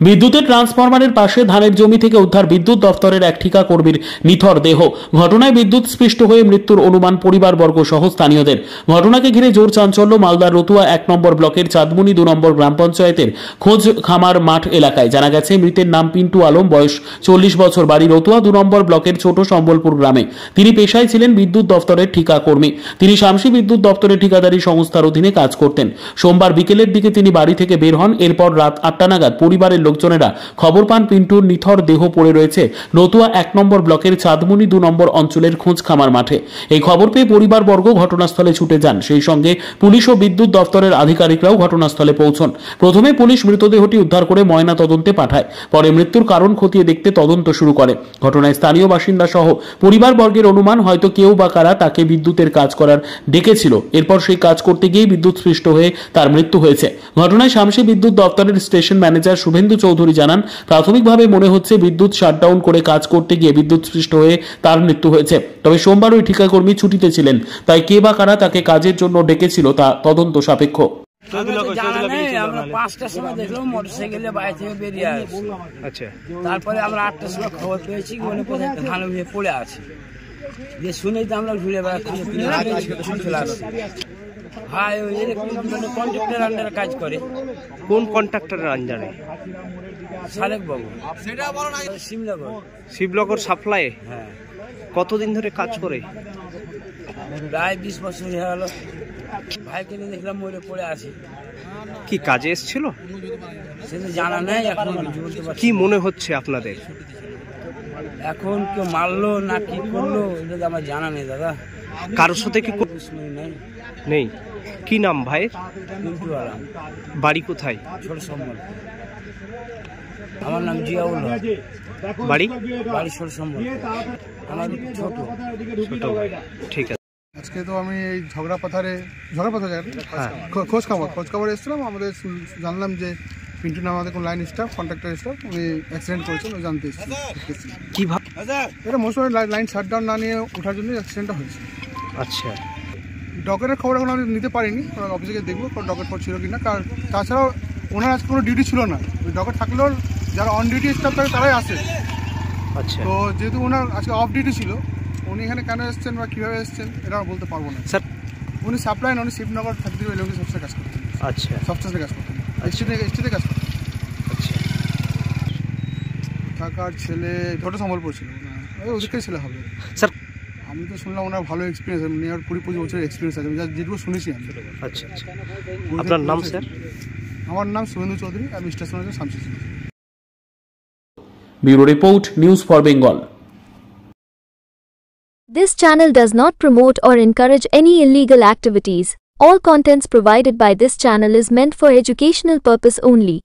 বিদ্যুতের ট্রান্সফরমারের পাশে ধানের জমি থেকে উদ্ধার বিদ্যুৎ দপ্তরের এক ঠিকা কর্মীর নিথর দেহ। ঘটনায় বিদ্যুৎ স্পৃষ্ট হয়ে মৃত্যুর অনুমান পরিবারবর্গ সহ স্থানীয়দের। ঘটনাকে ঘিরে জোর চাঞ্চল্য মালদার রতুয়া 1 নম্বর ব্লকের চাঁদমুনি 2 নম্বর গ্রাম পঞ্চায়েতের খোঁজ খামার মাঠ এলাকায়। জানা গেছে মৃতের নাম পিন্টু আলম, বয়স 40 বছর, বাড়ি রতুয়া 2 নম্বর ব্লকের ছোট সম্বলপুর গ্রামে। তিনি পেশায় ছিলেন বিদ্যুৎ দপ্তরের ঠিকা কর্মী। তিনি শামসি বিদ্যুৎ দপ্তরের ঠিকাদারি সংস্থার অধীনে কাজ করতেন। সোমবার বিকেলের দিকে তিনি বাড়ি থেকে বের হন। এরপর রাত 8টা নাগাদ পরিবারের লোকজনেরা খবর পান পিন্টুর নিথর দেহ পড়ে রয়েছে রতুয়া 1 নম্বর ব্লকের চাঁদমুনি 2 নম্বর অঞ্চলের খোঁজ খামার মাঠে। এই খবর পেয়ে পরিবারবর্গ ঘটনাস্থলে ছুটে যান। সেই সঙ্গে পুলিশ ও বিদ্যুৎ দপ্তরের আধিকারিকরাও ঘটনাস্থলে পৌঁছন। প্রথমে পুলিশ মৃতদেহটি উদ্ধার করে ময়না তদন্তে পাঠায়। পরে মৃত্যুর কারণ খতিয়ে দেখতে তদন্ত শুরু করে। ঘটনায় স্থানীয় বাসিন্দা সহ পরিবারবর্গের অনুমান হয়তো কেউ বা কারা তাকে বিদ্যুতের কাজ করার ডেকেছিল। এরপর সেই কাজ করতে গিয়ে বিদ্যুৎ স্পৃষ্ট হয়ে তার মৃত্যু হয়েছে। ঘটনায় শামসি বিদ্যুৎ দপ্তরের স্টেশন ম্যানেজার শুভেন্দু চৌধুরী জানান, প্রাথমিকভাবে মনে হচ্ছে বিদ্যুৎ শাটডাউন করে কাজ করতে গিয়ে বিদ্যুৎ স্পৃষ্ট হয়ে তার মৃত্যু হয়েছে। তবে সোমবার ওই ঠিকাকর্মী ছুটিতে ছিলেন, তাই কে বা কারা তাকে কাজের জন্য ডেকেছিল তা তদন্ত সাপেক্ষ। আমরা 5টার সময় দেখলাম মোটরসাইকেলে বাইরে থেকে বেরিয়ে আসছে। আচ্ছা, তারপরে আমরা 8টার সময় খবর পেয়েছি মনে কোথায় ধান উঠে পড়ে আছে। যে শুনেই তো আমরা ঘুরে বেড়াচ্ছি, চলে আসছি। ভাই এরকম মানে কন্ট্রাক্টর আন্ডারে কাজ করে। কোন কন্ট্রাক্টরের আন্ডারে? সালেক বাবু, শিবনগর সাপ্লাই। হ্যাঁ। কতদিন ধরে কাজ করে? প্রায় 20 বছর হয়ে গেল। ভাইকে নিয়ে দেখলাম মরে পড়ে আছে। কি কাজে এসেছিল সেটা জানা নেই এখন। কি মনে হচ্ছে আপনাদের? এখন কেউ মারলো না কি করলো এটা আমার জানা নেই দাদা। কারোর সাথে কি নেই? কি নাম ভাইয়ের? পিন্টু আলম। বাড়ি কোথায়? ছোট সম্বল। আমার নাম জিয়াউল হক। বাড়ি? বাড়ি ছোট সম্বল। আমার ছোট ভাই। ঠিক আছে। আজকে তো আমি এই ঝগড়া পাথারে খোঁজ খবর এসেছিলাম। আমাদের জানলাম যে পিন্টু নাম আমাদের কোন লাইন স্টাফ, কন্ট্রাক্টর স্টাফ, উনি অ্যাক্সিডেন্ট করেছেন, ওই জানতে এসেছি। কীভাবে? এটা মোস্ট লাইন শাটডাউন না নিয়ে ওঠার জন্য অ্যাক্সিডেন্টটা হয়েছে। আচ্ছা, ডকেটের খবর এখন আমি নিতে পারিনি, অফিসে গিয়ে দেখবো ডকেট ছিল কিনা। কারণ তাছাড়াও ওনার আজকে কোনো ডিউটি ছিল না। ওই ডকেট থাকলেও যারা অন ডিউটি স্টাফ থাকে তারাই আসে। আচ্ছা, তো যেহেতু ওনার আজকে অফ ডিউটি ছিল, উনি এখানে কেন এসছেন বা কীভাবে এসছেন এটা বলতে পারবো না স্যার। উনি সাপ্লাই উনি শিবনগর 33 এলওকে সবচেয়ে কাজ করতেন। আচ্ছা, সবচেয়ে কাজ করতেন, এসটিতে কাজ করতেন। আচ্ছা, থাকার ছেলে ছোট সম্বলপুর ছিল, ওদিকেই ছেলে হবে স্যার। আমি তো শুনলাম ওনার ভালো এক্সপিরিয়েন্স, নিয়ার 20-25 বছরের এক্সপিরিয়েন্স আছে, যেটুকু শুনেছি আমি। আচ্ছা আচ্ছা, আপনার নাম স্যার? আমার নাম শুভেন্দু চৌধুরী, আমি station manager Shamsi. Bureau report, news for Bengal. This channel does not promote or encourage any illegal activities. All contents provided by this channel is meant for educational purpose only.